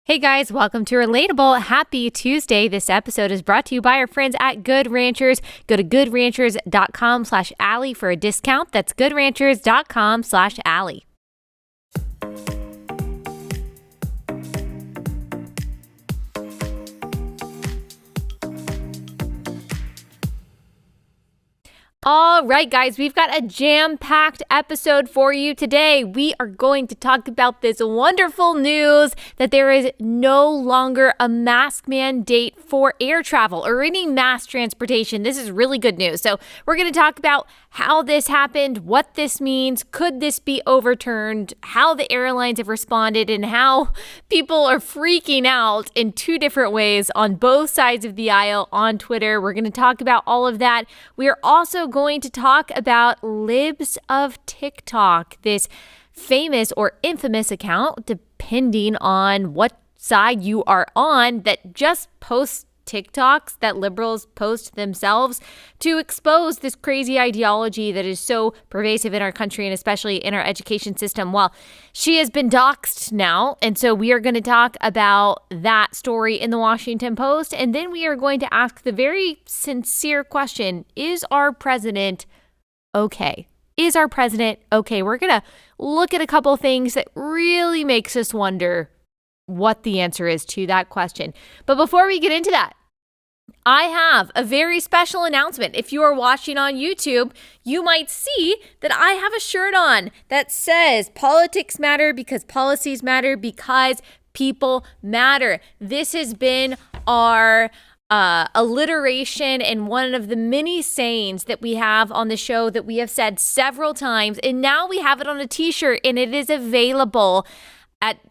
Hey guys, welcome to Relatable. Happy Tuesday. This episode is brought to you by our friends at Good Ranchers. Go to goodranchers.com/Allie for a discount. That's goodranchers.com/Allie. All right, guys, we've got a jam-packed episode for you today. We are going to talk about this wonderful news that there is no longer a mask mandate for air travel or any mass transportation. This is really good news. So we're going to talk about how this happened, what this means, could this be overturned, how the airlines have responded, and how people are freaking out in two different ways on both sides of the aisle on Twitter. We're going to talk about all of that. We are also going to talk about Libs of TikTok, this famous or infamous account, depending on what side you are on, that just posts TikToks that liberals post themselves to expose this crazy ideology that is so pervasive in our country and especially in our education system. Well, she has been doxxed now, and so we are going to talk about that story in the Washington Post, and then we are going to ask the very sincere question, is our president okay? Is our president okay? We're going to look at a couple things that really makes us wonder what the answer is to that question. But before we get into that, I have a very special announcement. If you are watching on YouTube, you might see that I have a shirt on that says politics matter because policies matter because people matter. This has been our alliteration and one of the many sayings that we have on the show that we have said several times. And now we have it on a t-shirt and it is available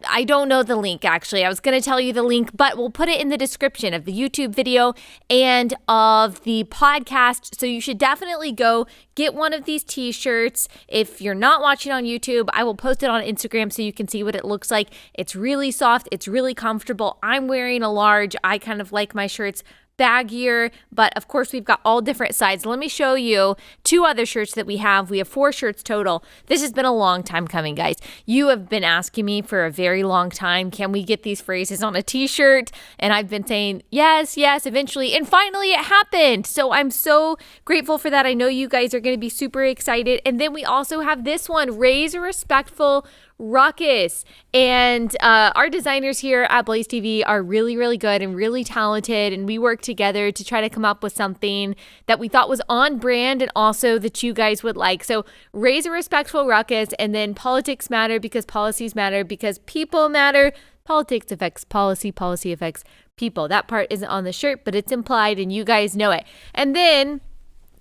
I don't know the link, actually. I was going to tell you the link, but we'll put it in the description of the YouTube video and of the podcast. So you should definitely go get one of these t-shirts. If you're not watching on YouTube, I will post it on Instagram so you can see what it looks like. It's really soft. It's really comfortable. I'm wearing a large. I kind of like my shirts baggier, but of course we've got all different sizes. Let me show you two other shirts that we have. We have 4 shirts total. This has been a long time coming, guys. You have been asking me for a very long time, can we get these phrases on a t-shirt? And I've been saying yes, eventually. And finally it happened. So I'm so grateful for that. I know you guys are going to be super excited. And then we also have this one, Raise a Respectful Ruckus. And our designers here at Blaze TV are really, really good and really talented. And we work together to try to come up with something that we thought was on brand and also that you guys would like. So Raise a Respectful Ruckus, and then politics matter because policies matter because people matter. Politics affects policy, policy affects people. That part isn't on the shirt, but it's implied and you guys know it. And then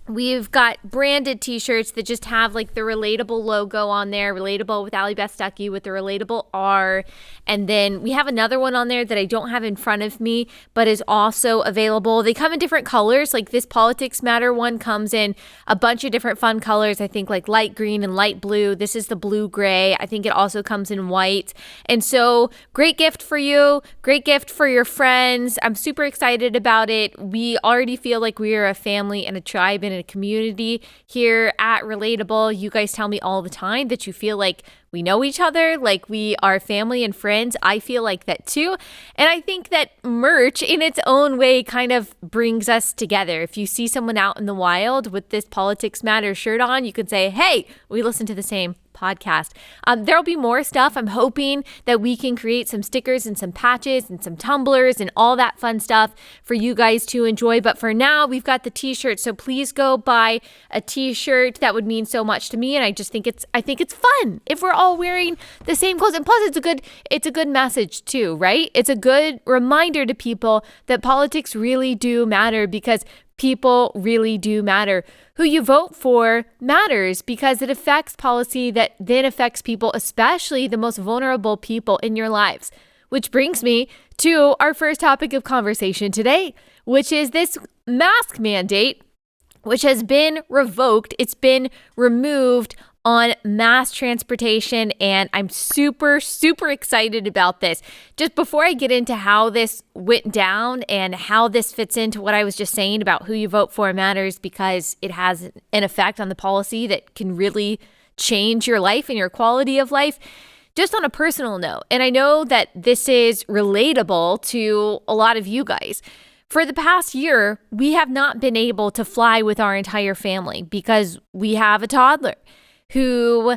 we've got branded t-shirts that just have like the relatable logo on there, relatable with Allie, Beth, Stuckey with the relatable R. And then we have another one on there that I don't have in front of me, but is also available. They come in different colors. Like this Politics Matter one comes in a bunch of different fun colors. I think like light green and light blue. This is the blue gray. I think it also comes in white. And so great gift for you. Great gift for your friends. I'm super excited about it. We already feel like we are a family and a tribe and a community here at Relatable. You guys tell me all the time that you feel like we know each other, like we are family and friends. I feel like that too. And I think that merch in its own way kind of brings us together. If you see someone out in the wild with this Politics Matter shirt on, you can say, hey, we listen to the same podcast. There'll be more stuff. I'm hoping that we can create some stickers and some patches and some tumblers and all that fun stuff for you guys to enjoy. But for now, we've got the t-shirt. So please go buy a t-shirt. That would mean so much to me. And I think it's fun if we're all wearing the same clothes. And plus it's a good message too, right? It's a good reminder to people that politics really do matter because people really do matter. Who you vote for matters because it affects policy that then affects people, especially the most vulnerable people in your lives. Which brings me to our first topic of conversation today, which is this mask mandate, which has been revoked. It's been removed on mass transportation, and I'm super, super excited about this. Just before I get into how this went down and how this fits into what I was just saying about who you vote for matters because it has an effect on the policy that can really change your life and your quality of life. just on a personal note, and I know that this is relatable to a lot of you guys. For the past year, we have not been able to fly with our entire family because we have a toddler who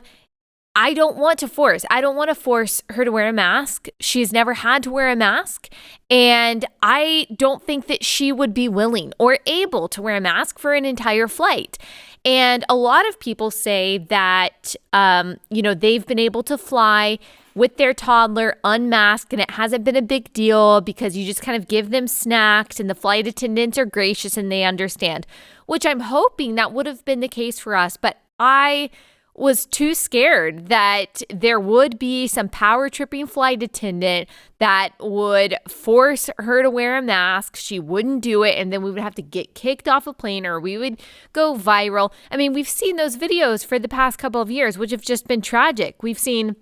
I don't want to force. I don't want to force her to wear a mask. She's never had to wear a mask. And I don't think that she would be willing or able to wear a mask for an entire flight. And a lot of people say that, they've been able to fly with their toddler unmasked and it hasn't been a big deal because you just kind of give them snacks and the flight attendants are gracious and they understand, which I'm hoping that would have been the case for us. But I was too scared that there would be some power tripping flight attendant that would force her to wear a mask. She wouldn't do it. And then we would have to get kicked off a plane or we would go viral. I mean, we've seen those videos for the past couple of years, which have just been tragic. We've seen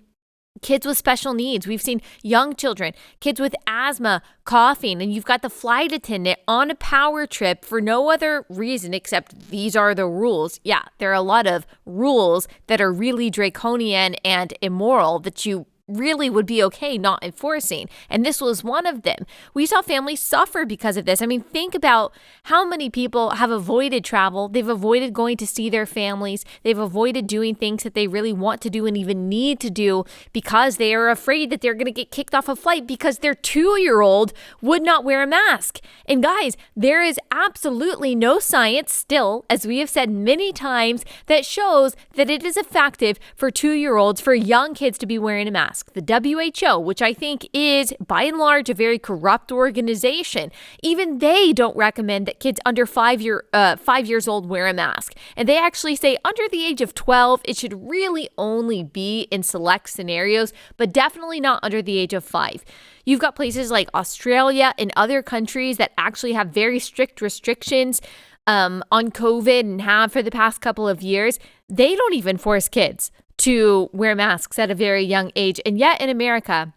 kids with special needs. We've seen young children, kids with asthma, coughing, and you've got the flight attendant on a power trip for no other reason except these are the rules. Yeah, there are a lot of rules that are really draconian and immoral that you really would be okay not enforcing. And this was one of them. We saw families suffer because of this. I mean, think about how many people have avoided travel. They've avoided going to see their families. They've avoided doing things that they really want to do and even need to do because they are afraid that they're going to get kicked off a flight because their 2-year-old would not wear a mask. And guys, there is absolutely no science still, as we have said many times, that shows that it is effective for 2-year-olds, for young kids to be wearing a mask. The WHO, which I think is by and large a very corrupt organization, even they don't recommend that kids under 5 years old wear a mask. And they actually say under the age of 12, it should really only be in select scenarios, but definitely not under the age of 5. You've got places like Australia and other countries that actually have very strict restrictions on COVID and have for the past couple of years. They don't even force kids to wear masks at a very young age. And yet in America,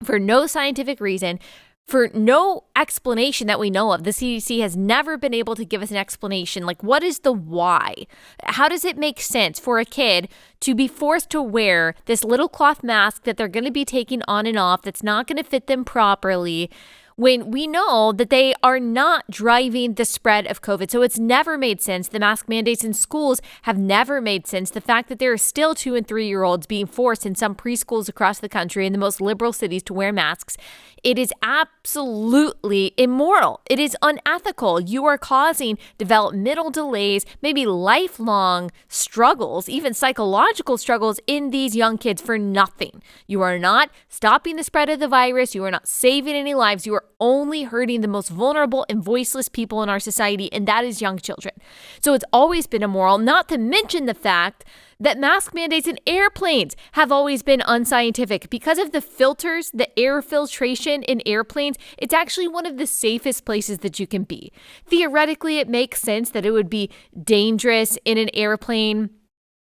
for no scientific reason, for no explanation that we know of, the CDC has never been able to give us an explanation. Like, what is the why? How does it make sense for a kid to be forced to wear this little cloth mask that they're going to be taking on and off that's not going to fit them properly, when we know that they are not driving the spread of COVID? So it's never made sense. The mask mandates in schools have never made sense. The fact that there are still 2- and 3-year-olds being forced in some preschools across the country in the most liberal cities to wear masks, it is absolutely immoral. It is unethical. You are causing developmental delays, maybe lifelong struggles, even psychological struggles in these young kids for nothing. You are not stopping the spread of the virus. You are not saving any lives. You are only hurting the most vulnerable and voiceless people in our society, and that is young children. So it's always been immoral, not to mention the fact that mask mandates in airplanes have always been unscientific. Because of the filters, the air filtration in airplanes, it's actually one of the safest places that you can be. Theoretically, it makes sense that it would be dangerous in an airplane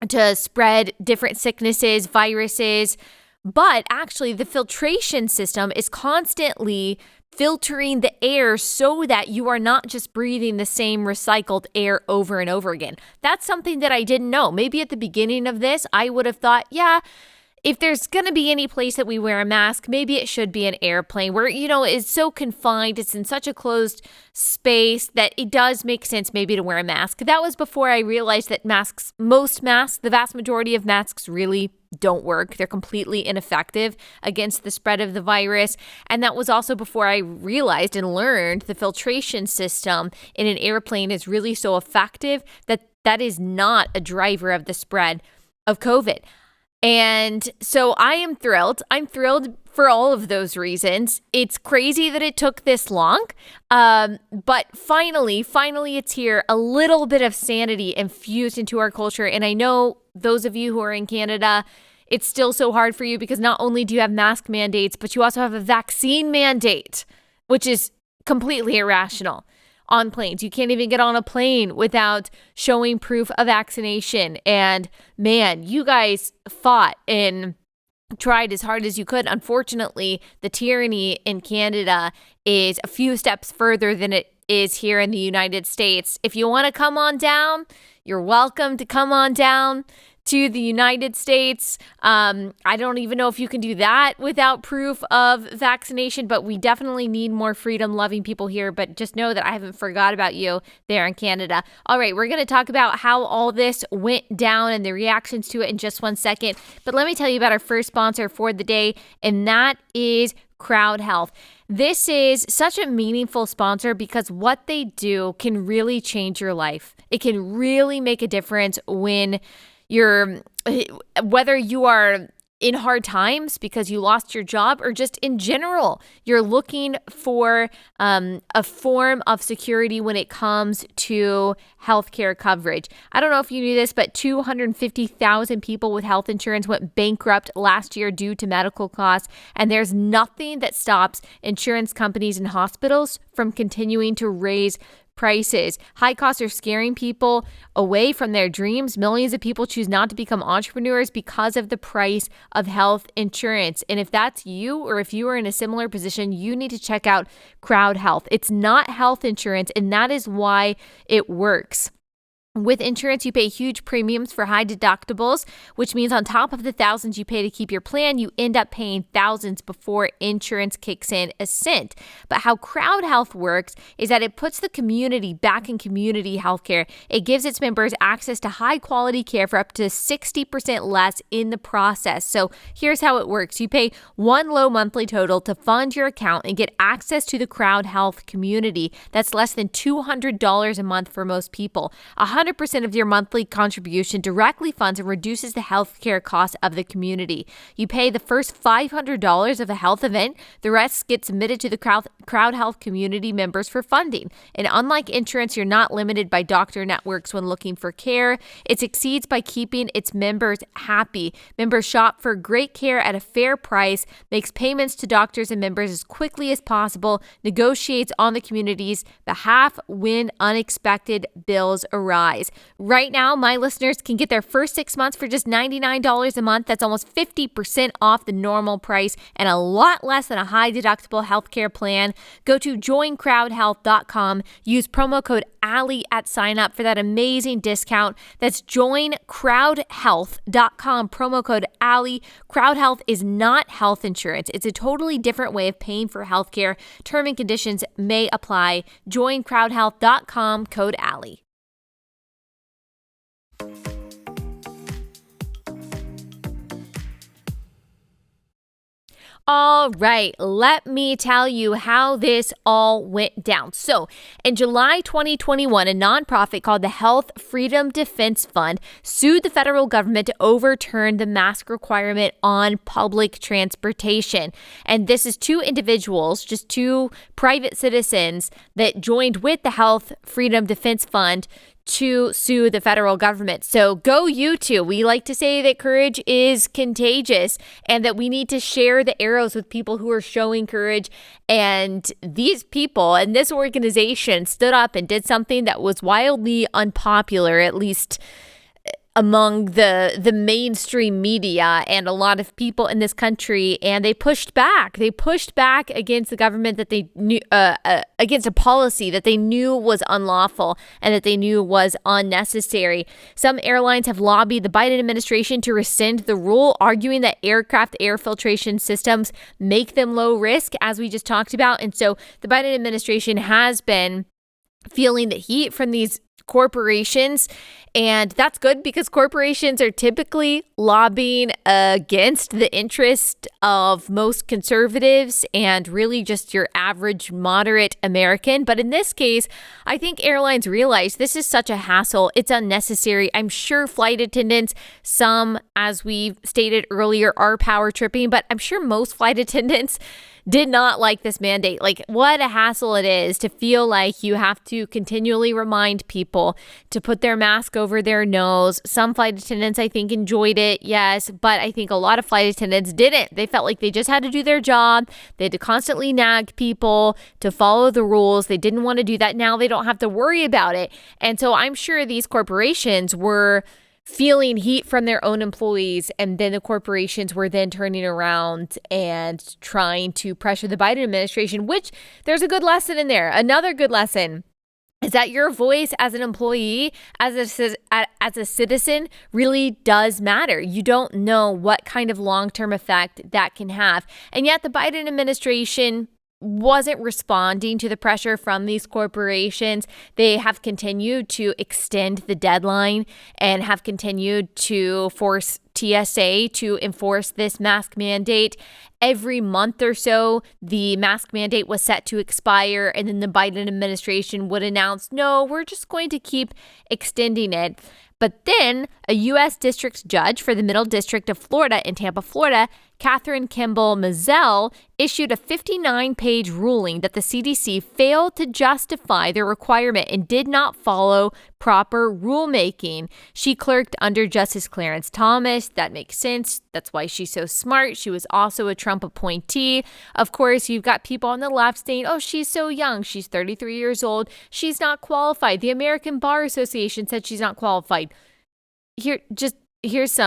to spread different sicknesses, viruses, but actually the filtration system is constantly filtering the air so that you are not just breathing the same recycled air over and over again. That's something that I didn't know. Maybe at the beginning of this, I would have thought, yeah, if there's going to be any place that we wear a mask, maybe it should be an airplane where, it's so confined. It's in such a closed space that it does make sense maybe to wear a mask. That was before I realized that most masks, the vast majority of masks really don't work. They're completely ineffective against the spread of the virus. And that was also before I realized and learned the filtration system in an airplane is really so effective that that is not a driver of the spread of COVID. And so I am thrilled. I'm thrilled for all of those reasons. It's crazy that it took this long. But finally it's here. A little bit of sanity infused into our culture. And I know those of you who are in Canada, it's still so hard for you because not only do you have mask mandates, but you also have a vaccine mandate, which is completely irrational. On planes. You can't even get on a plane without showing proof of vaccination. And man, you guys fought and tried as hard as you could. Unfortunately, the tyranny in Canada is a few steps further than it is here in the United States. If you want to come on down, you're welcome to come on down. to the United States. I don't even know if you can do that without proof of vaccination, but we definitely need more freedom-loving people here. But just know that I haven't forgot about you there in Canada. All right, we're going to talk about how all this went down and the reactions to it in just one second. But let me tell you about our first sponsor for the day, and that is Crowd Health. This is such a meaningful sponsor because what they do can really change your life. It can really make a difference when whether you are in hard times because you lost your job or just in general, you're looking for a form of security when it comes to healthcare coverage. I don't know if you knew this, but 250,000 people with health insurance went bankrupt last year due to medical costs. And there's nothing that stops insurance companies and hospitals from continuing to raise prices. High costs are scaring people away from their dreams. Millions of people choose not to become entrepreneurs because of the price of health insurance. And if that's you, or if you are in a similar position, you need to check out Crowd Health. It's not health insurance, and that is why it works. With insurance, you pay huge premiums for high deductibles, which means on top of the thousands you pay to keep your plan, you end up paying thousands before insurance kicks in a cent. But how Crowd Health works is that it puts the community back in community healthcare. It gives its members access to high quality care for up to 60% less in the process. So here's how it works. You pay one low monthly total to fund your account and get access to the Crowd Health community. That's less than $200 a month for most people. 100% of your monthly contribution directly funds and reduces the healthcare costs of the community. You pay the first $500 of a health event. The rest gets submitted to the Crowd Health community members for funding. And unlike insurance, you're not limited by doctor networks when looking for care. It succeeds by keeping its members happy. Members shop for great care at a fair price, makes payments to doctors and members as quickly as possible, negotiates on the community's behalf when unexpected bills arise. Right now, my listeners can get their first 6 months for just $99 a month. That's almost 50% off the normal price and a lot less than a high deductible healthcare plan. Go to joincrowdhealth.com. Use promo code Allie at sign up for that amazing discount. That's joincrowdhealth.com, promo code Allie. Crowd Health is not health insurance. It's a totally different way of paying for healthcare. Term and conditions may apply. Joincrowdhealth.com, code Allie. All right, let me tell you how this all went down. So, in July 2021, a nonprofit called the Health Freedom Defense Fund sued the federal government to overturn the mask requirement on public transportation. And this is two individuals, just two private citizens that joined with the Health Freedom Defense Fund to sue the federal government. So go you two. We like to say that courage is contagious and that we need to share the arrows with people who are showing courage. And these people and this organization stood up and did something that was wildly unpopular, at least among the mainstream media and a lot of people in this country, and they pushed back. They pushed back against the government that they knew, against a policy that they knew was unlawful and that they knew was unnecessary. Some airlines have lobbied the Biden administration to rescind the rule, arguing that aircraft air filtration systems make them low risk, as we just talked about. And so the Biden administration has been feeling the heat from these corporations, and that's good because corporations are typically lobbying against the interest of most conservatives and really just your average moderate American. But in this case, I think airlines realize this is such a hassle. It's unnecessary. I'm sure flight attendants, some, as we stated earlier, are power tripping, but I'm sure most flight attendants did not like this mandate. Like, what a hassle it is to feel like you have to continually remind people to put their mask over their nose. Some flight attendants, I think, enjoyed it, yes, but I think a lot of flight attendants didn't. They felt like they just had to do their job. They had to constantly nag people to follow the rules. They didn't want to do that. Now they don't have to worry about it. And so I'm sure these corporations were feeling heat from their own employees, and then the corporations were then turning around and trying to pressure the Biden administration, which there's a good lesson in there. Another good lesson is that your voice as an employee, as a citizen, really does matter. You don't know what kind of long-term effect that can have. And yet the Biden administration wasn't responding to the pressure from these corporations. They have continued to extend the deadline and have continued to force TSA to enforce this mask mandate. Every month or so, the mask mandate was set to expire, and then the Biden administration would announce, no, we're just going to keep extending it. But then a U.S. district judge for the Middle District of Florida in Tampa, Florida, Catherine Kimball Mizell, issued a 59-page ruling that the CDC failed to justify the requirement and did not follow proper rulemaking. She clerked under Justice Clarence Thomas. That makes sense. That's why she's so smart. She was also a Trump appointee. Of course, you've got people on the left saying, oh, she's so young. She's 33 years old. She's not qualified. The American Bar Association said she's not qualified. Here's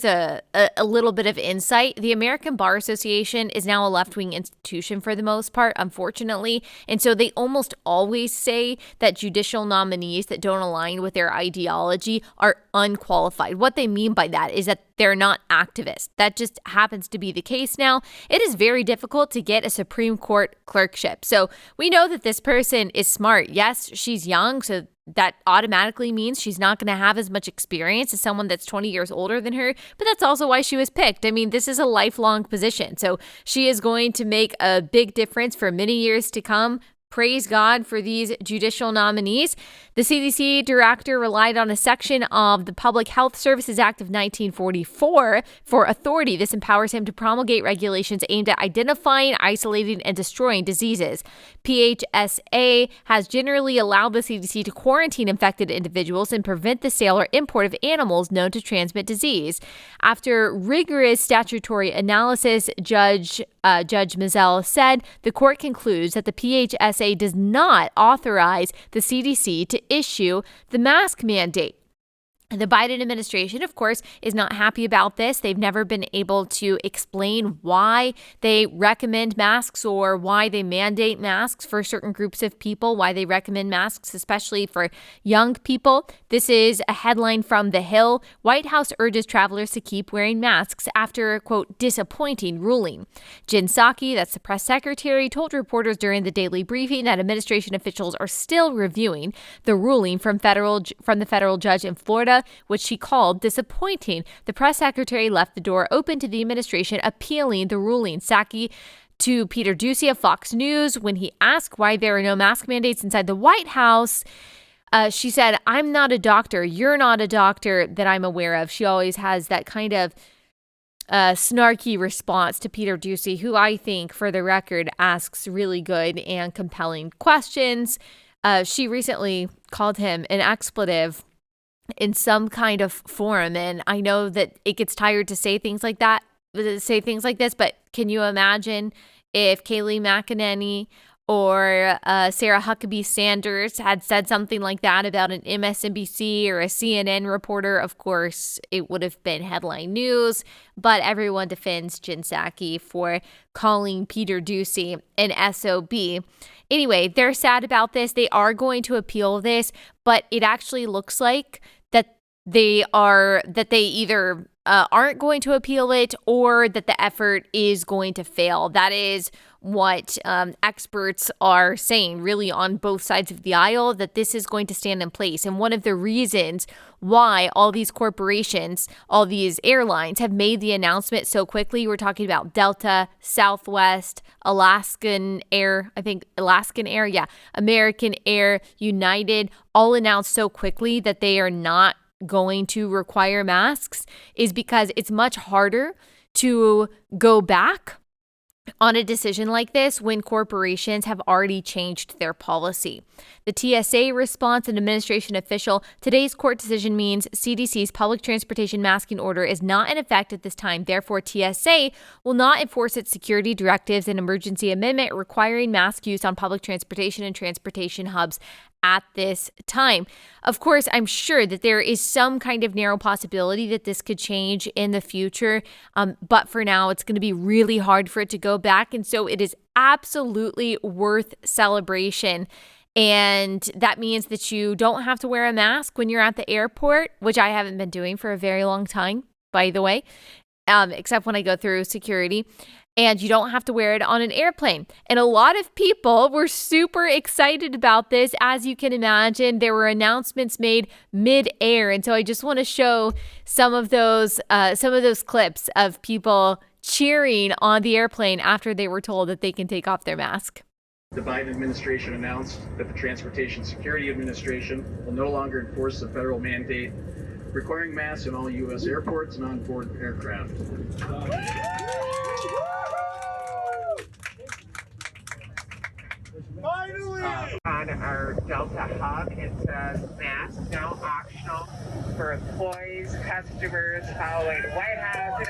a little bit of insight. The American Bar Association is now a left-wing institution for the most part, unfortunately. And so they almost always say that judicial nominees that don't align with their ideology are unqualified. What they mean by that is that they're not activists. That just happens to be the case now. It is very difficult to get a Supreme Court clerkship. So we know that this person is smart. Yes, she's young, so that automatically means she's not going to have as much experience as someone that's 20 years older than her, but that's also why she was picked. I mean, this is a lifelong position, so she is going to make a big difference for many years to come. Praise God for these judicial nominees. The CDC director relied on a section of the Public Health Services Act of 1944 for authority. This empowers him to promulgate regulations aimed at identifying, isolating, and destroying diseases. PHSA has generally allowed the CDC to quarantine infected individuals and prevent the sale or import of animals known to transmit disease. After rigorous statutory analysis, Judge Mizell said the court concludes that the PHSA does not authorize the CDC to issue the mask mandate. The Biden administration, of course, is not happy about this. They've never been able to explain why they recommend masks or why they mandate masks for certain groups of people, why they recommend masks, especially for young people. This is a headline from The Hill. White House urges travelers to keep wearing masks after a, quote, disappointing ruling. Jen Psaki, that's the press secretary, told reporters during the daily briefing that administration officials are still reviewing the ruling from the federal judge in Florida, which she called disappointing. The press secretary left the door open to the administration appealing the ruling. Psaki to Peter Doocy of Fox News, when he asked why there are no mask mandates inside the White House, she said, I'm not a doctor. You're not a doctor that I'm aware of. She always has that kind of snarky response to Peter Doocy, who I think, for the record, asks really good and compelling questions. She recently called him an expletive in some kind of forum. And I know that it gets tired to say things like this, but can you imagine if Kayleigh McEnany or Sarah Huckabee Sanders had said something like that about an MSNBC or a CNN reporter? Of course, it would have been headline news, but everyone defends Jen Psaki for calling Peter Doocy an SOB. Anyway, they're sad about this. They are going to appeal this, but it actually looks like that they either aren't going to appeal it or that the effort is going to fail. That is what experts are saying, really on both sides of the aisle, that this is going to stand in place. And one of the reasons why all these corporations, all these airlines have made the announcement so quickly, we're talking about Delta, Southwest, American Air, United, all announced so quickly that they are not going to require masks, is because it's much harder to go back on a decision like this when corporations have already changed their policy. The TSA response, an administration official, today's court decision means CDC's public transportation masking order is not in effect at this time. Therefore, TSA will not enforce its security directives and emergency amendment requiring mask use on public transportation and transportation hubs at this time. Of course, I'm sure that there is some kind of narrow possibility that this could change in the future. But for now, it's going to be really hard for it to go back. And so it is absolutely worth celebration. And that means that you don't have to wear a mask when you're at the airport, which I haven't been doing for a very long time, by the way, except when I go through security. And you don't have to wear it on an airplane. And a lot of people were super excited about this. As you can imagine, there were announcements made mid-air. And so I just want to show some of those clips of people cheering on the airplane after they were told that they can take off their mask. The Biden administration announced that the Transportation Security Administration will no longer enforce the federal mandate requiring masks in all U.S. airports and on-board aircraft. On our Delta hub, it says masks now optional for employees, customers following White House.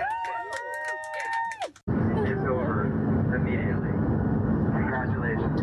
It's over immediately. Congratulations.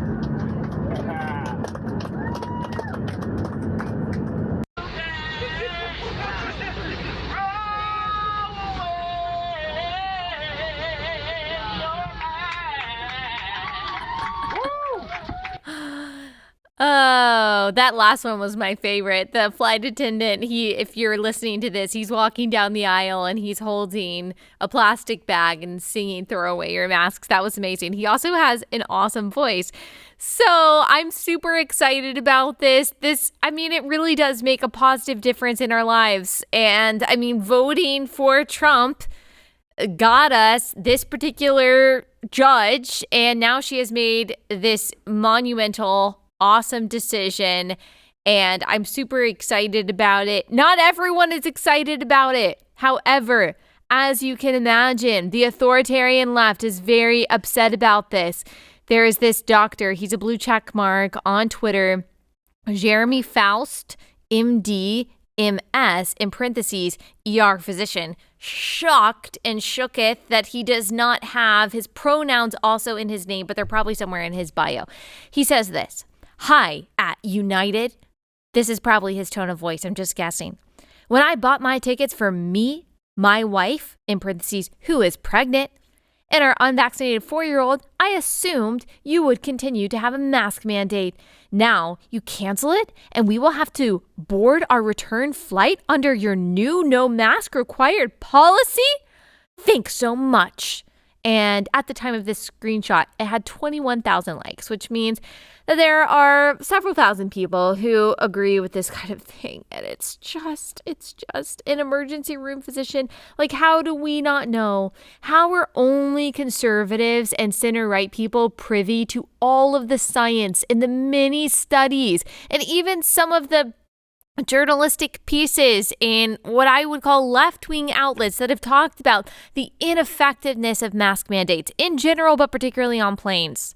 Oh, that last one was my favorite. The flight attendant, if you're listening to this, he's walking down the aisle and he's holding a plastic bag and singing "Throw Away Your Masks." That was amazing. He also has an awesome voice. So I'm super excited about this. It really does make a positive difference in our lives. And voting for Trump got us this particular judge, and now she has made this monumental, awesome decision, and I'm super excited about it. Not everyone is excited about it. However, as you can imagine, the authoritarian left is very upset about this. There is this doctor, he's a blue check mark on Twitter, Jeremy Faust, MD, MS, in parentheses, ER physician, shocked and shooketh that he does not have his pronouns also in his name, but they're probably somewhere in his bio. He says this: "Hi, at United." This is probably his tone of voice. I'm just guessing. "When I bought my tickets for me, my wife, in parentheses, who is pregnant, and our unvaccinated 4-year-old, I assumed you would continue to have a mask mandate. Now you cancel it, and we will have to board our return flight under your new no mask required policy? Thanks so much." And at the time of this screenshot, it had 21,000 likes, which means that there are several thousand people who agree with this kind of thing. And it's just an emergency room physician. Like, how do we not know? How are only conservatives and center-right people privy to all of the science and the many studies and even some of the journalistic pieces in what I would call left-wing outlets that have talked about the ineffectiveness of mask mandates in general, but particularly on planes?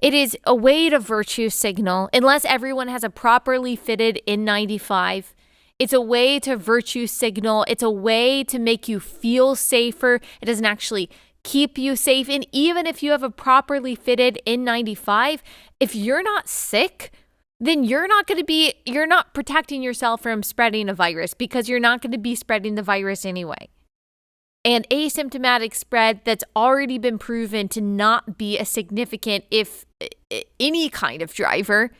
It is a way to virtue signal, unless everyone has a properly fitted N95. It's a way to virtue signal. It's a way to make you feel safer. It doesn't actually keep you safe. And even if you have a properly fitted N95, if you're not sick, then you're not protecting yourself from spreading a virus, because you're not going to be spreading the virus anyway. And asymptomatic spread that's already been proven to not be a significant, if any kind of driver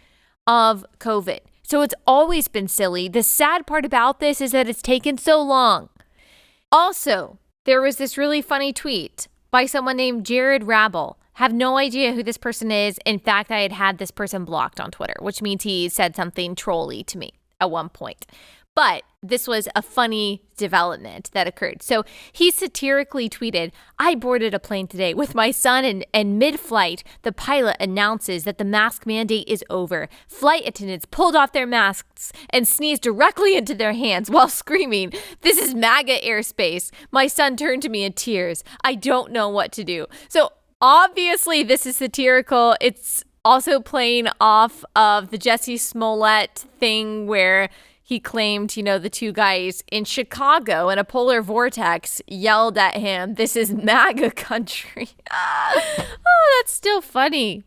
of COVID. So it's always been silly. The sad part about this is that it's taken so long. Also, there was this really funny tweet by someone named Jared Rabble. Have no idea who this person is. In fact, I had this person blocked on Twitter, which means he said something trolly to me at one point. But this was a funny development that occurred. So he satirically tweeted, "I boarded a plane today with my son, and mid-flight, the pilot announces that the mask mandate is over. Flight attendants pulled off their masks and sneezed directly into their hands while screaming, 'This is MAGA airspace.' My son turned to me in tears. I don't know what to do." So obviously this is satirical. It's also playing off of the Jussie Smollett thing where he claimed, the two guys in Chicago in a polar vortex yelled at him, "This is MAGA country." Oh, that's still funny.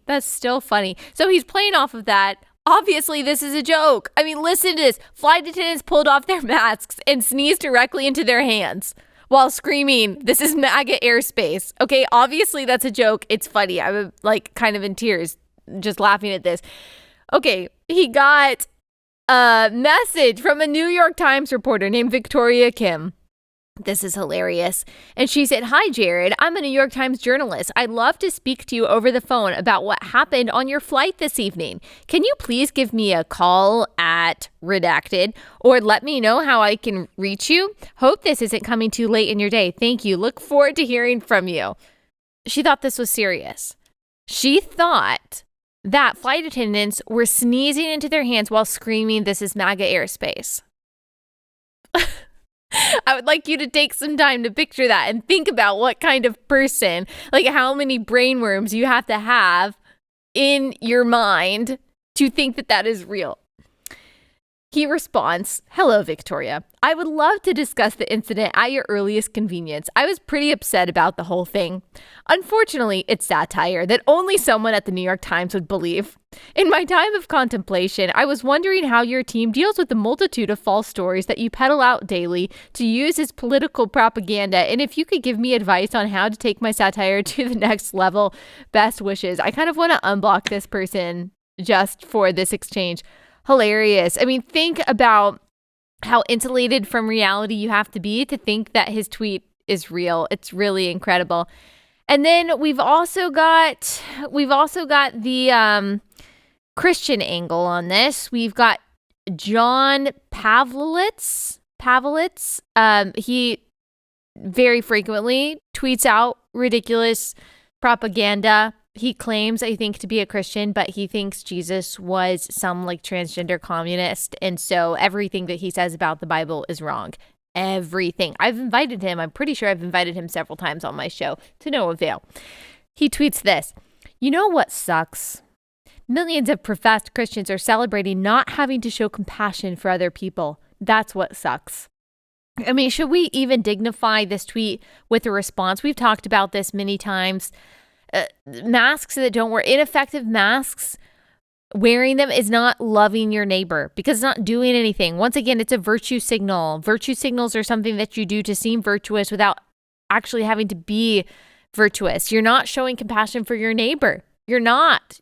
So he's playing off of that. Obviously, this is a joke. Listen to this. Flight attendants pulled off their masks and sneezed directly into their hands while screaming, "This is MAGA airspace." Okay, obviously that's a joke. It's funny. I'm kind of in tears just laughing at this. Okay, he got a message from a New York Times reporter named Victoria Kim. This is hilarious. And she said, "Hi, Jared. I'm a New York Times journalist. I'd love to speak to you over the phone about what happened on your flight this evening. Can you please give me a call at redacted or let me know how I can reach you? Hope this isn't coming too late in your day. Thank you. Look forward to hearing from you." She thought this was serious. She thought that flight attendants were sneezing into their hands while screaming, "This is MAGA airspace." I would like you to take some time to picture that and think about what kind of person, like how many brain worms you have to have in your mind to think that that is real. He responds, "Hello, Victoria. I would love to discuss the incident at your earliest convenience. I was pretty upset about the whole thing. Unfortunately, it's satire that only someone at the New York Times would believe. In my time of contemplation, I was wondering how your team deals with the multitude of false stories that you peddle out daily to use as political propaganda, and if you could give me advice on how to take my satire to the next level, best wishes." I kind of want to unblock this person just for this exchange. Hilarious. I mean, think about how insulated from reality you have to be to think that his tweet is real. It's really incredible. And then we've also got the Christian angle on this. We've got John Pavlitz. He very frequently tweets out ridiculous propaganda. He claims, I think, to be a Christian, but he thinks Jesus was some like transgender communist. And so everything that he says about the Bible is wrong. Everything. I've invited him. I'm pretty sure I've invited him several times on my show to no avail. He tweets this: "You know what sucks? Millions of professed Christians are celebrating not having to show compassion for other people. That's what sucks." I mean, should we even dignify this tweet with a response? We've talked about this many times. Masks that don't work, ineffective masks, wearing them is not loving your neighbor because it's not doing anything. Once again, it's a virtue signal. Virtue signals are something that you do to seem virtuous without actually having to be virtuous. You're not showing compassion for your neighbor. You're not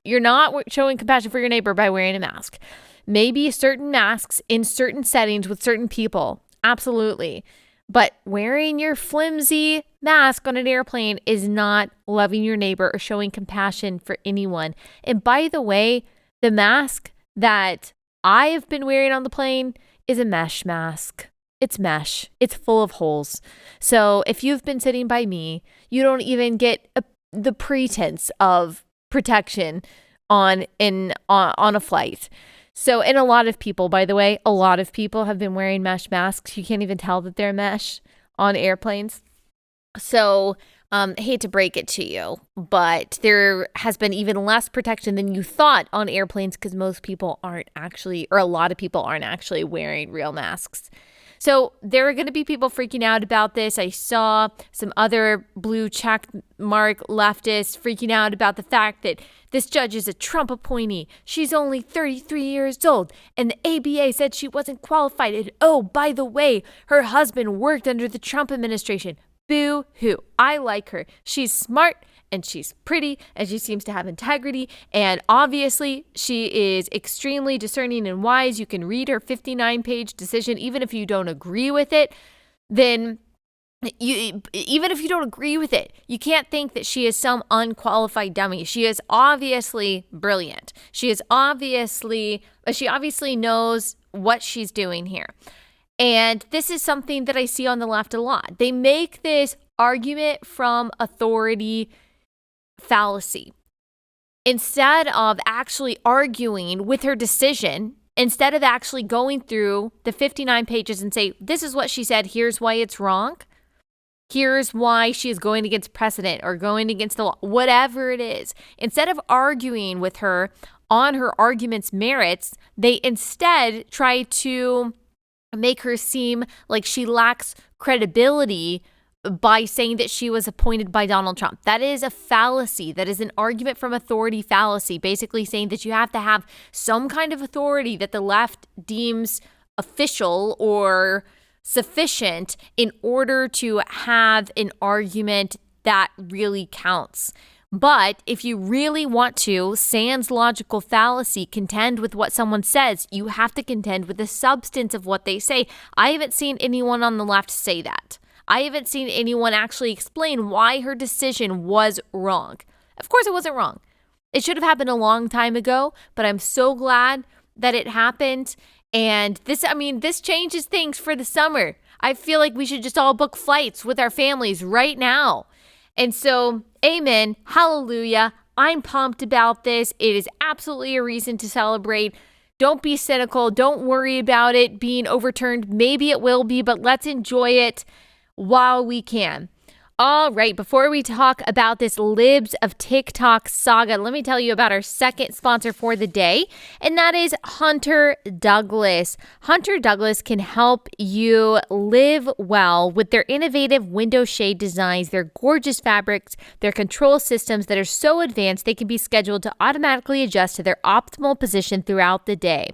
showing compassion for your neighbor by wearing a mask. Maybe certain masks in certain settings with certain people. Absolutely. But wearing your flimsy mask on an airplane is not loving your neighbor or showing compassion for anyone. And by the way, the mask that I have been wearing on the plane is a mesh mask. It's mesh. It's full of holes. So if you've been sitting by me, you don't even get the pretense of protection on a flight. So, and a lot of people, by the way, a lot of people have been wearing mesh masks. You can't even tell that they're mesh on airplanes. So, hate to break it to you, but there has been even less protection than you thought on airplanes because most people aren't actually, or a lot of people aren't actually wearing real masks. So there are going to be people freaking out about this. I saw some other blue check mark leftists freaking out about the fact that this judge is a Trump appointee. She's only 33 years old, and the ABA said she wasn't qualified. And oh, by the way, her husband worked under the Trump administration. Boo-hoo. I like her. She's smart and she's pretty and she seems to have integrity. And obviously, she is extremely discerning and wise. You can read her 59-page decision, even if you don't agree with it. Even if you don't agree with it, you can't think that she is some unqualified dummy. She is obviously brilliant. She obviously knows what she's doing here. And this is something that I see on the left a lot. They make this argument from authority fallacy. Instead of actually arguing with her decision, instead of actually going through the 59 pages and say, this is what she said, here's why it's wrong. Here's why she is going against precedent or going against the law, whatever it is. Instead of arguing with her on her argument's merits, they instead try to make her seem like she lacks credibility by saying that she was appointed by Donald Trump. That is a fallacy. That is an argument from authority fallacy, basically saying that you have to have some kind of authority that the left deems official or sufficient in order to have an argument that really counts. But if you really want to, sans logical fallacy, contend with what someone says, you have to contend with the substance of what they say. I haven't seen anyone on the left say that. I haven't seen anyone actually explain why her decision was wrong. Of course it wasn't wrong. It should have happened a long time ago, but I'm so glad that it happened. And this changes things for the summer. I feel like we should just all book flights with our families right now. And so, amen, hallelujah. I'm pumped about this. It is absolutely a reason to celebrate. Don't be cynical. Don't worry about it being overturned. Maybe it will be, but let's enjoy it while we can. All right, before we talk about this Libs of TikTok saga, let me tell you about our second sponsor for the day, and that is Hunter Douglas. Hunter Douglas can help you live well with their innovative window shade designs, their gorgeous fabrics, their control systems that are so advanced they can be scheduled to automatically adjust to their optimal position throughout the day.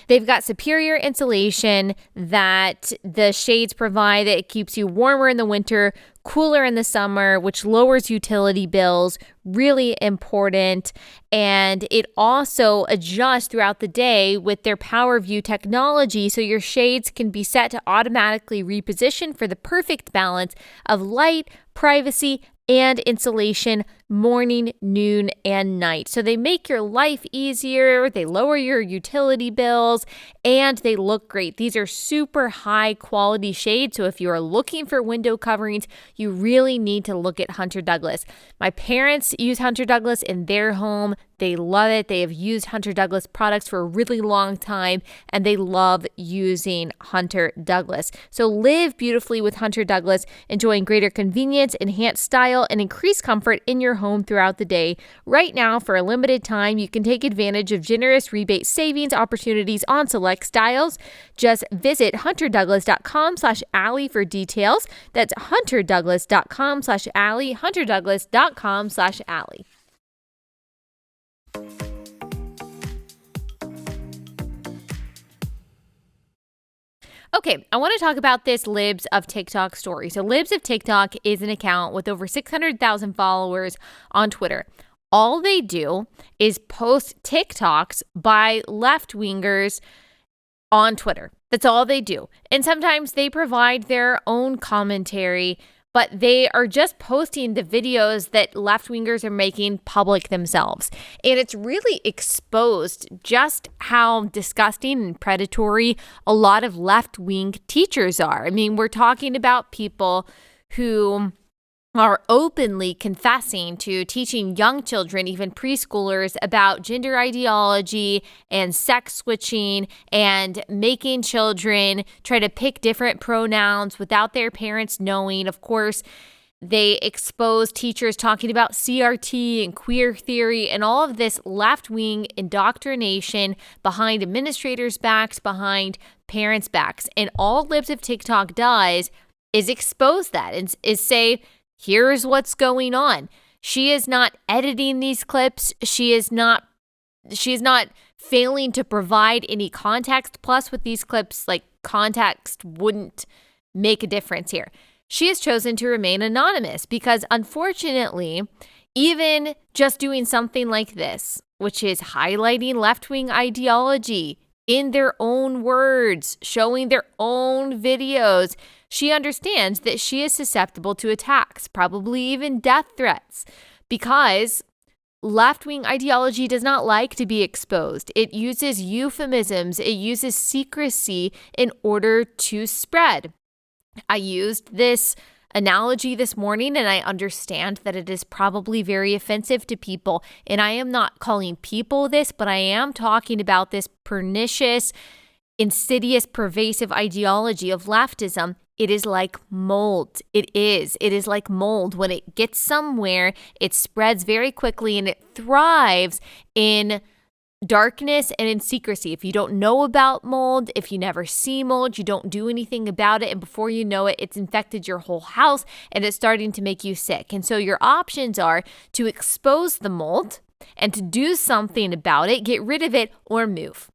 They've got superior insulation that the shades provide that it keeps you warmer in the winter, cooler in the summer, which lowers utility bills, really important. And it also adjusts throughout the day with their Power View technology, so your shades can be set to automatically reposition for the perfect balance of light, privacy, and insulation morning, noon, and night. So they make your life easier, they lower your utility bills, and they look great. These are super high quality shades, so if you are looking for window coverings, you really need to look at Hunter Douglas. My parents use Hunter Douglas in their home. They love it. They have used Hunter Douglas products for a really long time, and they love using Hunter Douglas. So live beautifully with Hunter Douglas, enjoying greater convenience, enhanced style, and increased comfort in your home throughout the day. Right now, for a limited time, you can take advantage of generous rebate savings opportunities on select styles. Just visit hunterdouglas.com/Allie for details. That's hunterdouglas.com/Allie, hunterdouglas.com/Allie. Okay, I want to talk about this Libs of TikTok story. So Libs of TikTok is an account with over 600,000 followers on Twitter. All they do is post TikToks by left-wingers on Twitter. That's all they do. And sometimes they provide their own commentary, but they are just posting the videos that left-wingers are making public themselves. And it's really exposed just how disgusting and predatory a lot of left-wing teachers are. I mean, we're talking about people who are openly confessing to teaching young children, even preschoolers, about gender ideology and sex switching and making children try to pick different pronouns without their parents knowing. Of course, they expose teachers talking about CRT and queer theory and all of this left-wing indoctrination behind administrators' backs, behind parents' backs. And all Libs of TikTok does is expose that and is say, here's what's going on. She is not editing these clips. She is not failing to provide any context. Plus, with these clips, like, context wouldn't make a difference here. She has chosen to remain anonymous because, unfortunately, even just doing something like this, which is highlighting left-wing ideology in their own words, showing their own videos, she understands that she is susceptible to attacks, probably even death threats, because left-wing ideology does not like to be exposed. It uses euphemisms, it uses secrecy in order to spread. I used this analogy this morning, and I understand that it is probably very offensive to people. And I am not calling people this, but I am talking about this pernicious, insidious, pervasive ideology of leftism. It is like mold. It is like mold. When it gets somewhere, it spreads very quickly and it thrives in darkness and in secrecy. If you don't know about mold, if you never see mold, you don't do anything about it, and before you know it, it's infected your whole house and it's starting to make you sick. And so your options are to expose the mold and to do something about it, get rid of it, or move.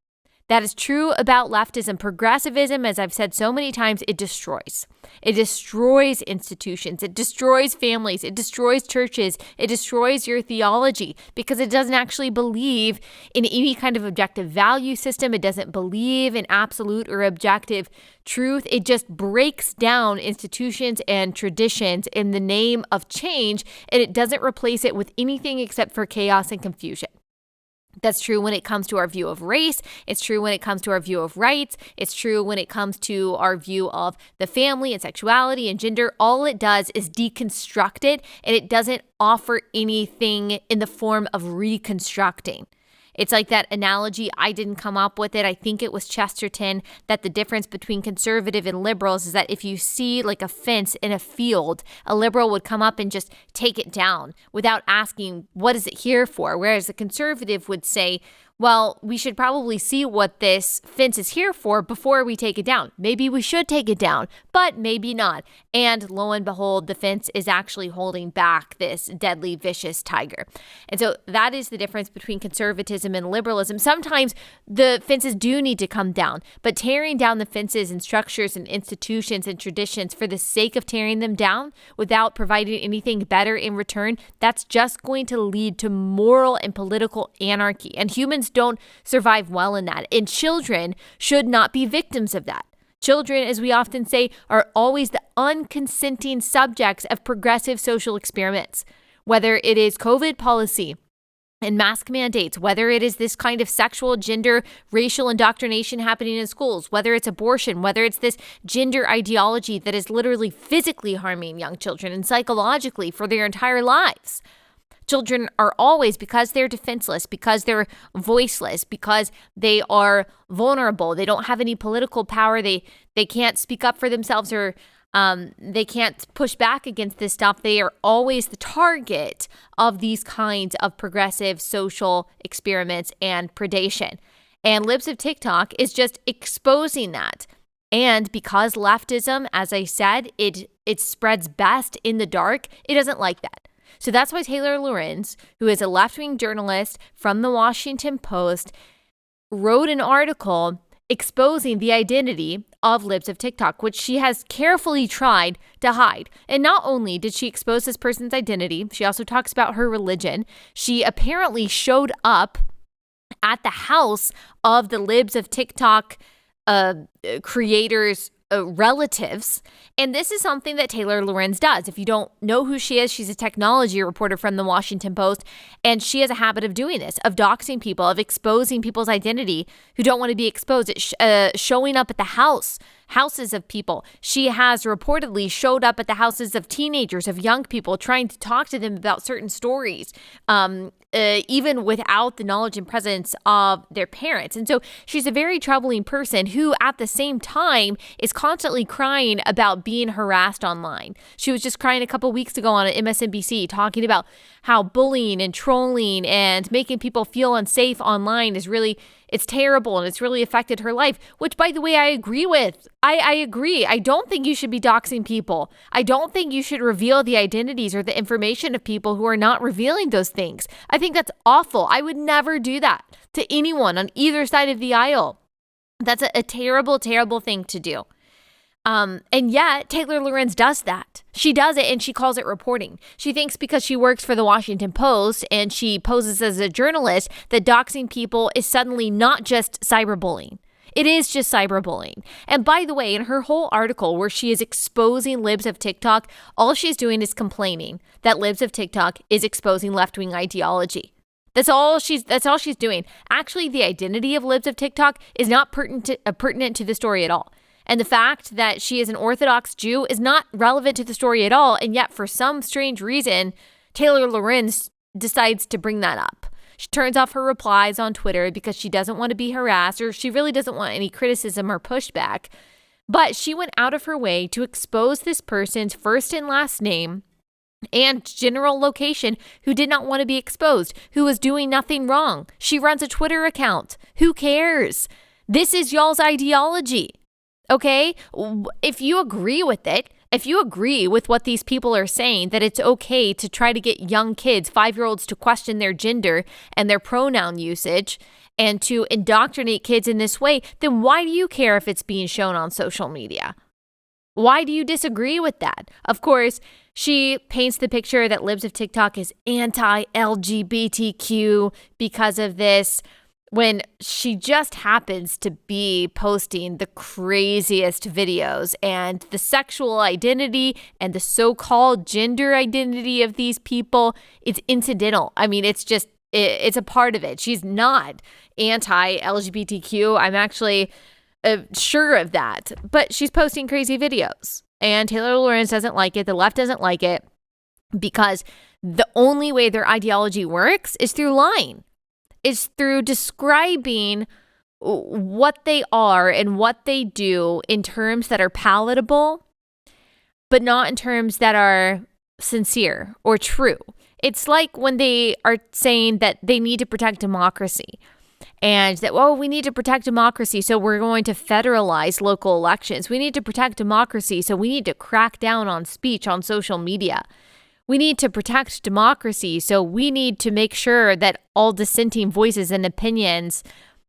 That is true about leftism. Progressivism, as I've said so many times, it destroys. It destroys institutions. It destroys families. It destroys churches. It destroys your theology because it doesn't actually believe in any kind of objective value system. It doesn't believe in absolute or objective truth. It just breaks down institutions and traditions in the name of change, and it doesn't replace it with anything except for chaos and confusion. That's true when it comes to our view of race. It's true when it comes to our view of rights. It's true when it comes to our view of the family and sexuality and gender. All it does is deconstruct it, and it doesn't offer anything in the form of reconstructing. It's like that analogy. I didn't come up with it. I think it was Chesterton, that the difference between conservative and liberals is that if you see like a fence in a field, a liberal would come up and just take it down without asking, what is it here for? Whereas a conservative would say, well, we should probably see what this fence is here for before we take it down. Maybe we should take it down, but maybe not. And lo and behold, the fence is actually holding back this deadly, vicious tiger. And so that is the difference between conservatism and liberalism. Sometimes the fences do need to come down, but tearing down the fences and structures and institutions and traditions for the sake of tearing them down without providing anything better in return, that's just going to lead to moral and political anarchy. And humans don't survive well in that. And children should not be victims of that. Children, as we often say, are always the unconsenting subjects of progressive social experiments, whether it is COVID policy and mask mandates, whether it is this kind of sexual, gender, racial indoctrination happening in schools, whether it's abortion, whether it's this gender ideology that is literally physically harming young children and psychologically for their entire lives. Children are always, because they're defenseless, because they're voiceless, because they are vulnerable, they don't have any political power, they can't speak up for themselves, or they can't push back against this stuff. They are always the target of these kinds of progressive social experiments and predation. And Libs of TikTok is just exposing that. And because leftism, as I said, it spreads best in the dark, it doesn't like that. So that's why Taylor Lorenz, who is a left-wing journalist from the Washington Post, wrote an article exposing the identity of Libs of TikTok, which she has carefully tried to hide. And not only did she expose this person's identity, she also talks about her religion. She apparently showed up at the house of the Libs of TikTok creators' relatives. And this is something that Taylor Lorenz does. If you don't know who she is, she's a technology reporter from the Washington Post, and she has a habit of doing this, of doxing people, of exposing people's identity who don't want to be exposed, showing up at the houses of people. She has reportedly showed up at the houses of teenagers, of young people, trying to talk to them about certain stories, even without the knowledge and presence of their parents. And so she's a very troubling person who at the same time is constantly crying about being harassed online. She was just crying a couple weeks ago on MSNBC talking about how bullying and trolling and making people feel unsafe online is really, it's terrible and it's really affected her life, which, by the way, I agree with. I agree. I don't think you should be doxing people. I don't think you should reveal the identities or the information of people who are not revealing those things. I think that's awful. I would never do that to anyone on either side of the aisle. That's a terrible, terrible thing to do. And yet Taylor Lorenz does that. She does it and she calls it reporting. She thinks because she works for the Washington Post and she poses as a journalist that doxing people is suddenly not just cyberbullying. It is just cyberbullying. And by the way, in her whole article where she is exposing Libs of TikTok, all she's doing is complaining that Libs of TikTok is exposing left-wing ideology. That's all she's doing. Actually, the identity of Libs of TikTok is not pertinent to the story at all. And the fact that she is an Orthodox Jew is not relevant to the story at all. And yet, for some strange reason, Taylor Lorenz decides to bring that up. She turns off her replies on Twitter because she doesn't want to be harassed, or she really doesn't want any criticism or pushback. But she went out of her way to expose this person's first and last name and general location who did not want to be exposed, who was doing nothing wrong. She runs a Twitter account. Who cares? This is y'all's ideology. Okay? If you agree with it, If you agree with what these people are saying, that it's okay to try to get young kids, 5-year-olds, to question their gender and their pronoun usage and to indoctrinate kids in this way, then why do you care if it's being shown on social media? Why do you disagree with that? Of course, she paints the picture that libs of TikTok is anti-LGBTQ because of this, when she just happens to be posting the craziest videos, and the sexual identity and the so-called gender identity of these people, it's incidental. I mean, it's a part of it. She's not anti-LGBTQ. I'm actually sure of that. But she's posting crazy videos, and Taylor Lorenz doesn't like it. The left doesn't like it because the only way their ideology works is through lying. It's through describing what they are and what they do in terms that are palatable, but not in terms that are sincere or true. It's like when they are saying that they need to protect democracy and that, well, we need to protect democracy, so we're going to federalize local elections. We need to protect democracy, so we need to crack down on speech on social media. We need to protect democracy, so we need to make sure that all dissenting voices and opinions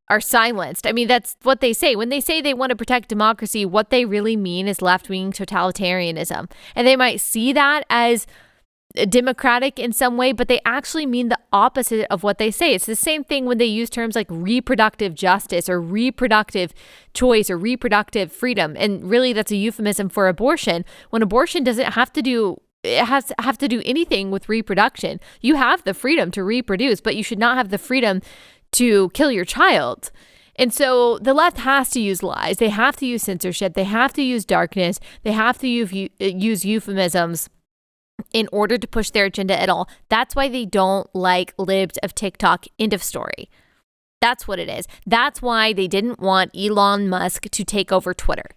are silenced. I mean, that's what they say. When they say they want to protect democracy, what they really mean is left-wing totalitarianism. And they might see that as democratic in some way, but they actually mean the opposite of what they say. It's the same thing when they use terms like reproductive justice or reproductive choice or reproductive freedom. And really, that's a euphemism for abortion, when abortion doesn't have to do anything with reproduction. You have the freedom to reproduce, but you should not have the freedom to kill your child. And so the left has to use lies. They have to use censorship. They have to use darkness. They have to use euphemisms in order to push their agenda at all. That's why they don't like libs of TikTok. End of story. That's what it is. That's why they didn't want Elon Musk to take over Twitter,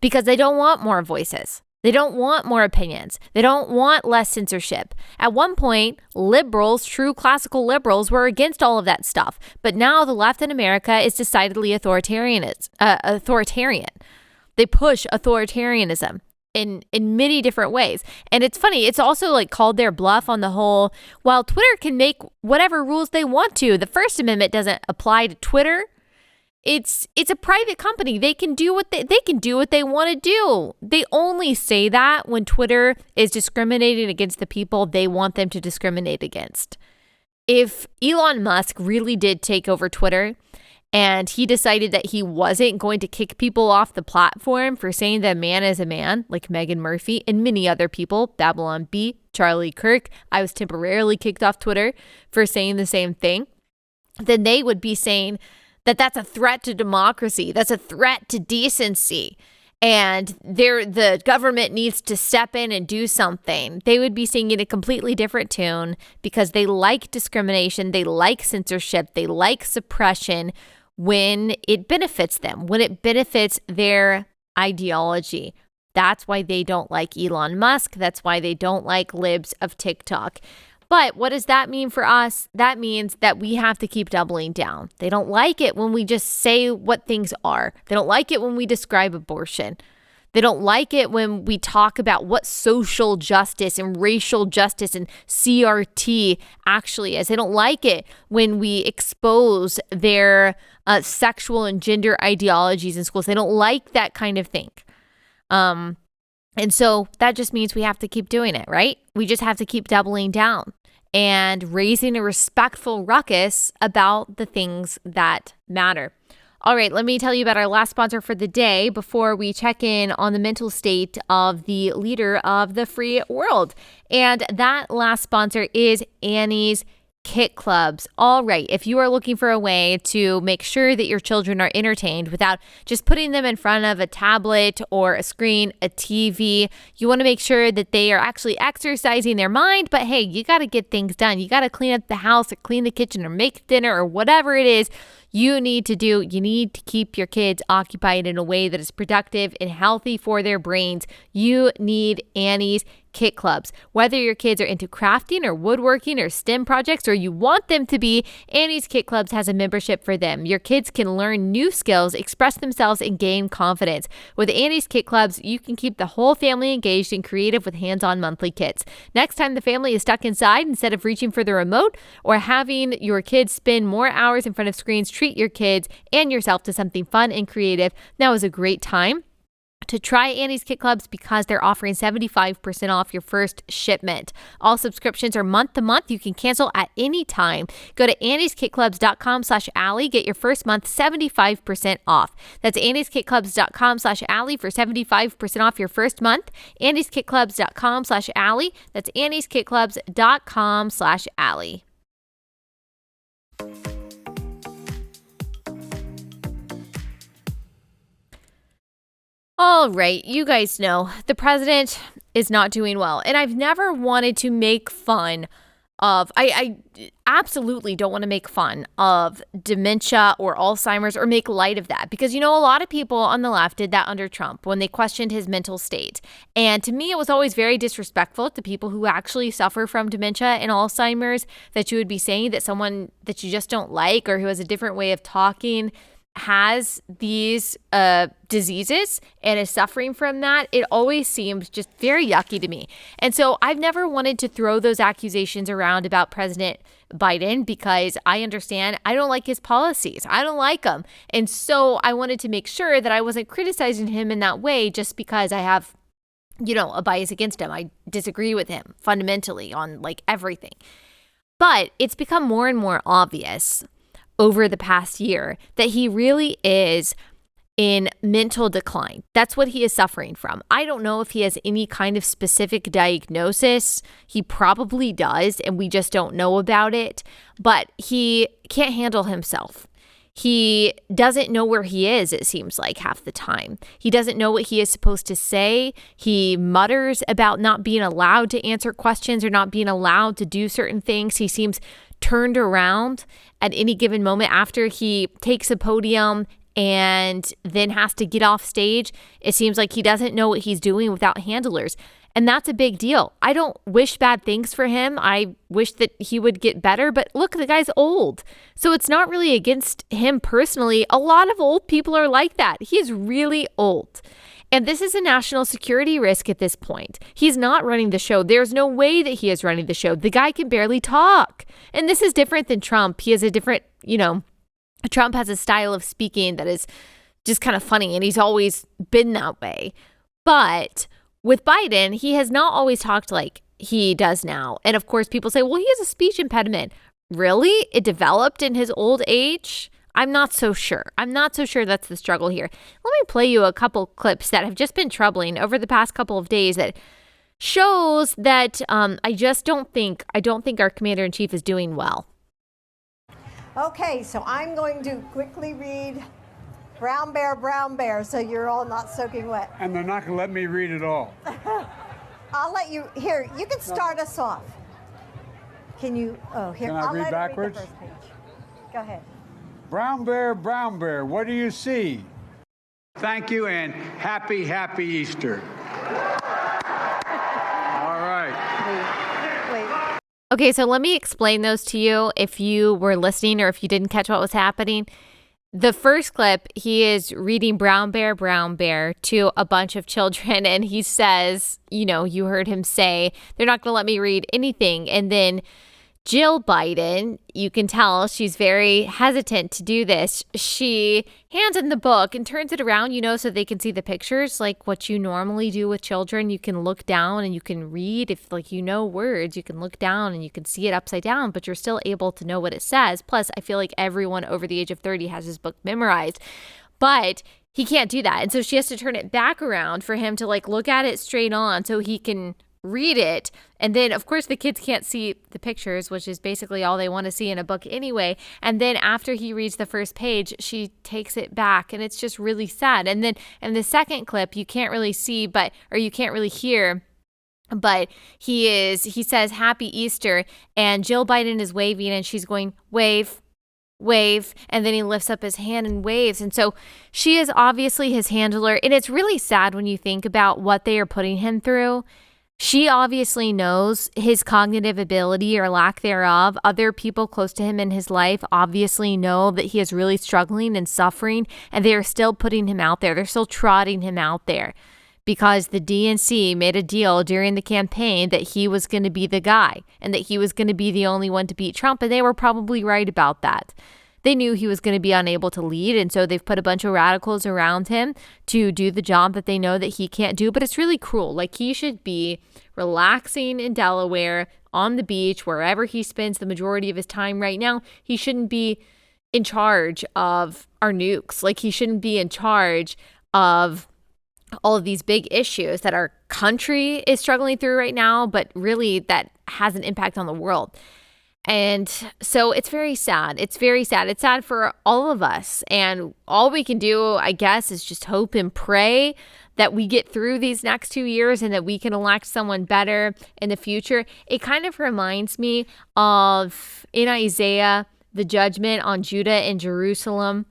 because they don't want more voices. They don't want more opinions. They don't want less censorship. At one point, liberals, true classical liberals, were against all of that stuff. But now the left in America is decidedly authoritarian. They push authoritarianism in many different ways. And it's funny, it's also like called their bluff on the whole, while Twitter can make whatever rules they want to, the First Amendment doesn't apply to Twitter. It's a private company. They can do what they want to do. They only say that when Twitter is discriminating against the people they want them to discriminate against. If Elon Musk really did take over Twitter and he decided that he wasn't going to kick people off the platform for saying that man is a man, like Meghan Murphy and many other people, Babylon Bee, Charlie Kirk, I was temporarily kicked off Twitter for saying the same thing, then they would be saying that that's a threat to democracy. That's a threat to decency. And the government needs to step in and do something. They would be singing a completely different tune because they like discrimination. They like censorship. They like suppression when it benefits them, when it benefits their ideology. That's why they don't like Elon Musk. That's why they don't like libs of TikTok. But what does that mean for us? That means that we have to keep doubling down. They don't like it when we just say what things are. They don't like it when we describe abortion. They don't like it when we talk about what social justice and racial justice and CRT actually is. They don't like it when we expose their sexual and gender ideologies in schools. They don't like that kind of thing. And so that just means we have to keep doing it, right? We just have to keep doubling down and raising a respectful ruckus about the things that matter. All right, let me tell you about our last sponsor for the day before we check in on the mental state of the leader of the free world. And that last sponsor is Annie's Kit Clubs. All right, if you are looking for a way to make sure that your children are entertained without just putting them in front of a tablet or a screen, a TV, you want to make sure that they are actually exercising their mind, but hey, you got to get things done. You got to clean up the house or clean the kitchen or make dinner or whatever it is you need to do. You need to keep your kids occupied in a way that is productive and healthy for their brains. You need Annie's kit clubs. Whether your kids are into crafting or woodworking or STEM projects, or you want them to be, Annie's Kit Clubs has a membership for them. Your kids can learn new skills, express themselves, and gain confidence. With Annie's Kit Clubs, you can keep the whole family engaged and creative with hands-on monthly kits. Next time the family is stuck inside, instead of reaching for the remote or having your kids spend more hours in front of screens, treat your kids and yourself to something fun and creative. Now is a great time to try Annie's Kit Clubs because they're offering 75% off your first shipment. All subscriptions are month to month. You can cancel at any time. Go to annieskitclubs.com/Allie. Get your first month 75% off. That's annieskitclubs.com/Allie for 75% off your first month. annieskitclubs.com/Allie. That's annieskitclubs.com/Allie. All right, you guys know the president is not doing well. And I've never wanted to make fun of, I absolutely don't want to make fun of dementia or Alzheimer's or make light of that. Because, a lot of people on the left did that under Trump when they questioned his mental state. And to me, it was always very disrespectful to people who actually suffer from dementia and Alzheimer's, that you would be saying that someone that you just don't like or who has a different way of talking has these diseases and is suffering from that. It always seems just very yucky to me. And so I've never wanted to throw those accusations around about President Biden because I understand I don't like his policies. I don't like them. And so I wanted to make sure that I wasn't criticizing him in that way just because I have, a bias against him. I disagree with him fundamentally on everything. But it's become more and more obvious over the past year that he really is in mental decline. That's what he is suffering from. I don't know if he has any kind of specific diagnosis. He probably does, and we just don't know about it. But he can't handle himself. He doesn't know where he is, it seems like, half the time. He doesn't know what he is supposed to say. He mutters about not being allowed to answer questions or not being allowed to do certain things. He seems turned around at any given moment after he takes a podium and then has to get off stage. It seems like he doesn't know what he's doing without handlers. And that's a big deal. I don't wish bad things for him. I wish that he would get better. But look, the guy's old. So it's not really against him personally. A lot of old people are like that. He is really old. And this is a national security risk at this point. He's not running the show. There's no way that he is running the show. The guy can barely talk. And this is different than Trump. He has a different, Trump has a style of speaking that is just kind of funny. And he's always been that way. But with Biden, he has not always talked like he does now. And of course, people say, well, he has a speech impediment. Really? It developed in his old age? I'm not so sure. I'm not so sure that's the struggle here. Let me play you a couple clips that have just been troubling over the past couple of days that shows that I don't think our commander-in-chief is doing well. Okay, so I'm going to quickly read Brown Bear, so you're all not soaking wet. And they're not going to let me read it all. I'll let you, here, you can start us off. Can you, here. Can I read backwards? Read the first page. Go ahead. Brown bear, what do you see? Thank you and happy Easter. All right. Wait. Okay, so let me explain those to you if you were listening or if you didn't catch what was happening. The first clip, he is reading Brown Bear to a bunch of children, and he says, you heard him say, they're not going to let me read anything. And then Jill Biden, you can tell she's very hesitant to do this. She hands him the book and turns it around, so they can see the pictures, like what you normally do with children. You can look down and you can read. If words, you can look down and you can see it upside down, but you're still able to know what it says. Plus, I feel like everyone over the age of 30 has his book memorized, but he can't do that. And so she has to turn it back around for him to look at it straight on so he can read it. And then of course the kids can't see the pictures, which is basically all they want to see in a book anyway. And then after he reads the first page, she takes it back, and it's just really sad. And then in the second clip, you can't really see, or you can't really hear, but he says happy Easter, and Jill Biden is waving and she's going wave, and then he lifts up his hand and waves. And so she is obviously his handler, and it's really sad when you think about what they are putting him through. She obviously knows his cognitive ability or lack thereof. Other people close to him in his life obviously know that he is really struggling and suffering, and they are still putting him out there. They're still trotting him out there because the DNC made a deal during the campaign that he was going to be the guy and that he was going to be the only one to beat Trump, and they were probably right about that. They knew he was going to be unable to lead, and so they've put a bunch of radicals around him to do the job that they know that he can't do. But it's really cruel. Like, he should be relaxing in Delaware on the beach, wherever he spends the majority of his time right now. He shouldn't be in charge of our nukes. Like, he shouldn't be in charge of all of these big issues that our country is struggling through right now, but really that has an impact on the world. And so it's very sad. It's very sad. It's sad for all of us. And all we can do, I guess, is just hope and pray that we get through these next 2 years and that we can elect someone better in the future. It kind of reminds me of in Isaiah, the judgment on Judah and Jerusalem,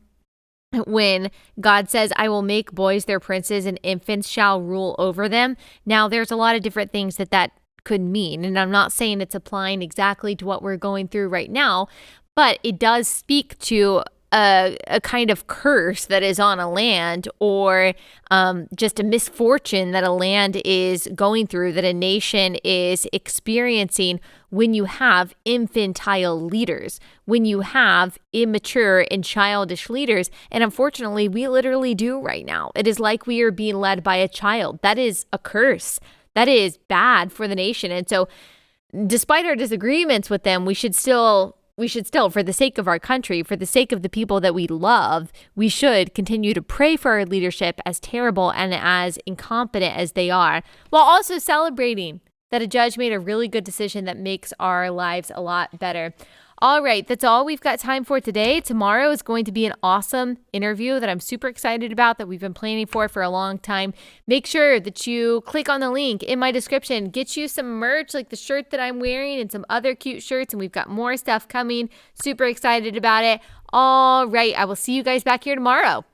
when God says, I will make boys their princes and infants shall rule over them. Now, there's a lot of different things that could mean. And I'm not saying it's applying exactly to what we're going through right now, but it does speak to a kind of curse that is on a land, or just a misfortune that a land is going through, that a nation is experiencing when you have infantile leaders, when you have immature and childish leaders. And unfortunately, we literally do right now. It is like we are being led by a child. That is a curse. That is bad for the nation. And so despite our disagreements with them, we should still, for the sake of our country, for the sake of the people that we love, we should continue to pray for our leadership, as terrible and as incompetent as they are, while also celebrating that a judge made a really good decision that makes our lives a lot better. All right, that's all we've got time for today. Tomorrow is going to be an awesome interview that I'm super excited about, that we've been planning for a long time. Make sure that you click on the link in my description. Get you some merch like the shirt that I'm wearing and some other cute shirts, and we've got more stuff coming. Super excited about it. All right, I will see you guys back here tomorrow.